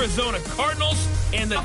Arizona Cardinals and the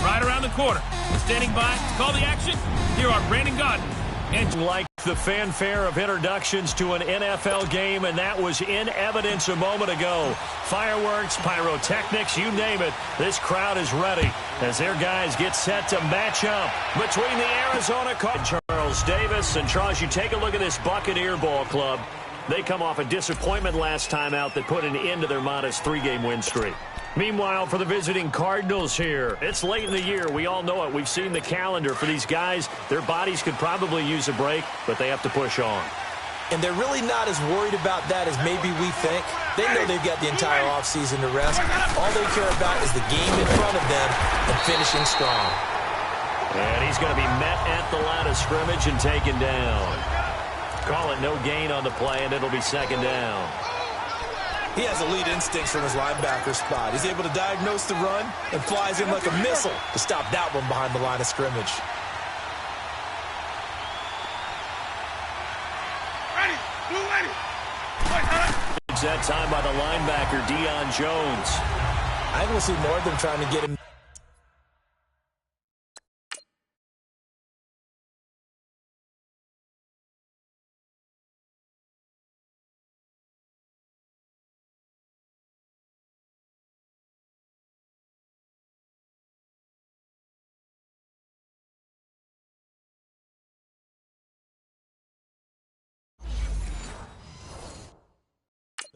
right around the corner. Standing by to call the action, here are Brandon Godden. And like the fanfare of introductions to an NFL game, and that was in evidence a moment ago. Fireworks, pyrotechnics, you name it. This crowd is ready as their guys get set to match up between the Arizona Cardinals. Charles Davis. And Charles, you take a look at this Buccaneer ball club. They come off a disappointment last time out that put an end to their modest 3-game win streak. Meanwhile, for the visiting Cardinals here, it's late in the year. We all know it. We've seen the calendar for these guys. Their bodies could probably use a break, but they have to push on. And they're really not as worried about that as maybe we think. They know they've got the entire offseason to rest. All they care about is the game in front of them and finishing strong. And he's going to be met at the line of scrimmage and taken down. Call it no gain on the play, and it'll be second down. He has elite instincts from his linebacker spot. He's able to diagnose the run and flies in like a missile to stop that one behind the line of scrimmage. That time by the linebacker, Deion Jones. I think we'll see more of them trying to get him.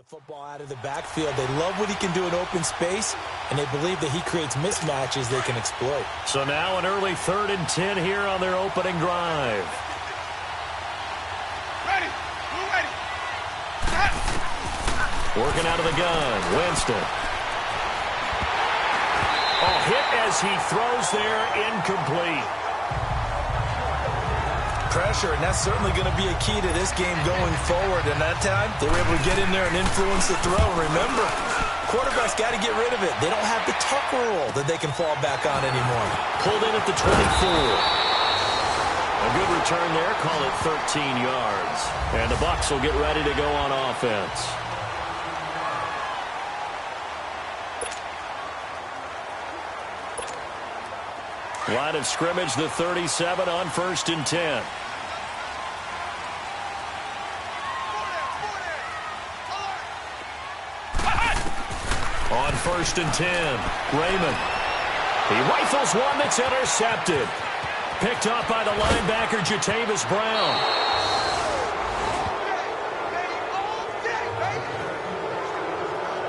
Football out of the backfield. They love what he can do in open space, and they believe that he creates mismatches they can exploit. So now an early 3rd and 10 here on their opening drive. Ready. We're ready. Working out of the gun, Winston. Oh, hit as he throws there, incomplete. Pressure, and that's certainly going to be a key to this game going forward. And that time, they were able to get in there and influence the throw. Remember, quarterbacks got to get rid of it. They don't have the tuck rule that they can fall back on anymore. Pulled in at the 24. A good return there, call it 13 yards. And the Bucs will get ready to go on offense. Line of scrimmage, the 37 on 1st and 10. On 1st and 10, Raymond. He rifles one that's intercepted. Picked off by the linebacker, Jatavis Brown.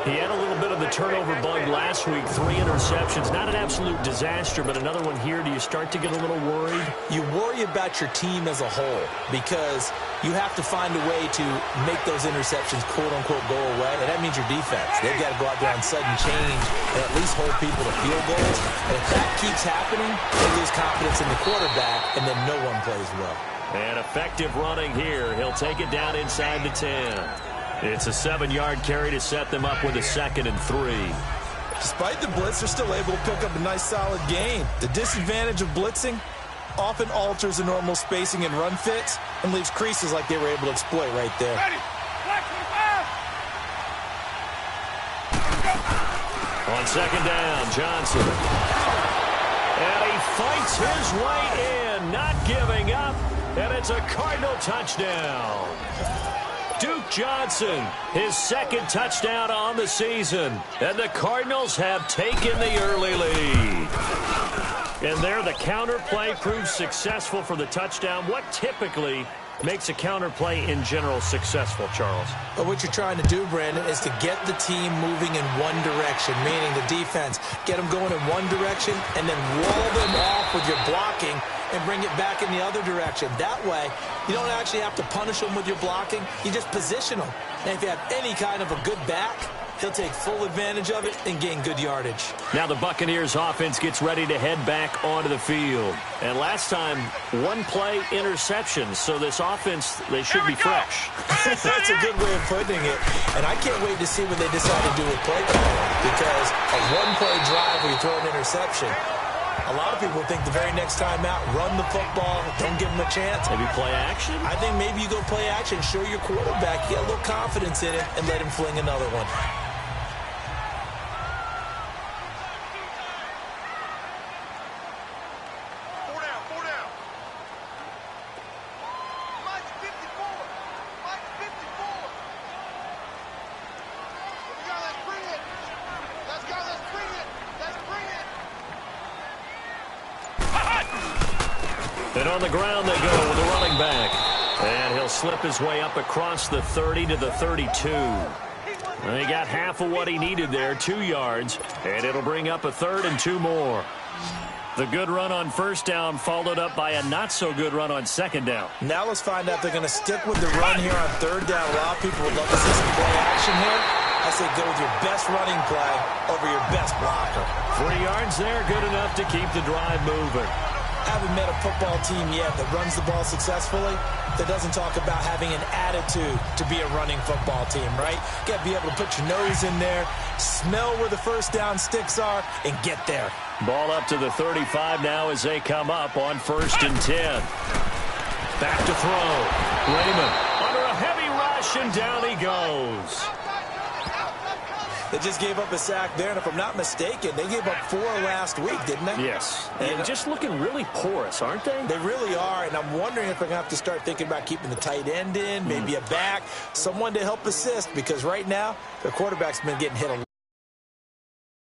He had a little bit of the turnover bug last week, 3 interceptions. Not an absolute disaster, but another one here. Do you start to get a little worried? You worry about your team as a whole because you have to find a way to make those interceptions, quote-unquote, go away, and that means your defense. They've got to go out there on sudden change and at least hold people to field goals. And if that keeps happening, they lose confidence in the quarterback, and then no one plays well. And effective running here. He'll take it down inside the 10. It's a 7-yard carry to set them up with a 2nd and 3. Despite the blitz, they're still able to pick up a nice, solid gain. The disadvantage of blitzing often alters the normal spacing and run fits and leaves creases like they were able to exploit right there. Ready. On 2nd down, Johnson. And he fights his way in, not giving up, and it's a Cardinal touchdown. Duke Johnson, his 2nd touchdown on the season. And the Cardinals have taken the early lead. And there, the counter play proves successful for the touchdown. What typically makes a counter play in general successful, Charles? But what you're trying to do, Brandon, is to get the team moving in one direction, meaning the defense. Get them going in one direction and then wall them off with your blocking and bring it back in the other direction. That way, you don't actually have to punish them with your blocking. You just position them. And if you have any kind of a good back, he'll take full advantage of it and gain good yardage. Now the Buccaneers offense gets ready to head back onto the field. And last time, 1-play interception. So this offense, they should be fresh. That's a good way of putting it. And I can't wait to see what they decide to do with play calling. Because a 1-play drive where you throw an interception, a lot of people think the very next time out, run the football, don't give them a chance. Maybe play action? I think maybe you go play action, show your quarterback, get a little confidence in it, and let him fling another one. And on the ground they go with the running back. And he'll slip his way up across the 30 to the 32. And he got half of what he needed there, 2 yards. And it'll bring up a 3rd and 2 more. The good run on first down followed up by a not-so-good run on second down. Now let's find out if they're going to stick with the run here on third down. A lot of people would love to see some play action here. I say go with your best running play over your best blocker. 3 yards there, good enough to keep the drive moving. Haven't met a football team yet that runs the ball successfully that doesn't talk about having an attitude to be a running football team, right? You got to be able to put your nose in there, smell where the first down sticks are, and get there. Ball up to the 35 now as they come up on 1st and 10. Back to throw. Raymond under a heavy rush, and down he goes. They just gave up a sack there, and if I'm not mistaken, they gave up 4 last week, didn't they? Yes, and just looking really porous, aren't they? They really are, and I'm wondering if they're going to have to start thinking about keeping the tight end in, maybe a back, someone to help assist, because right now, their quarterback's been getting hit a lot.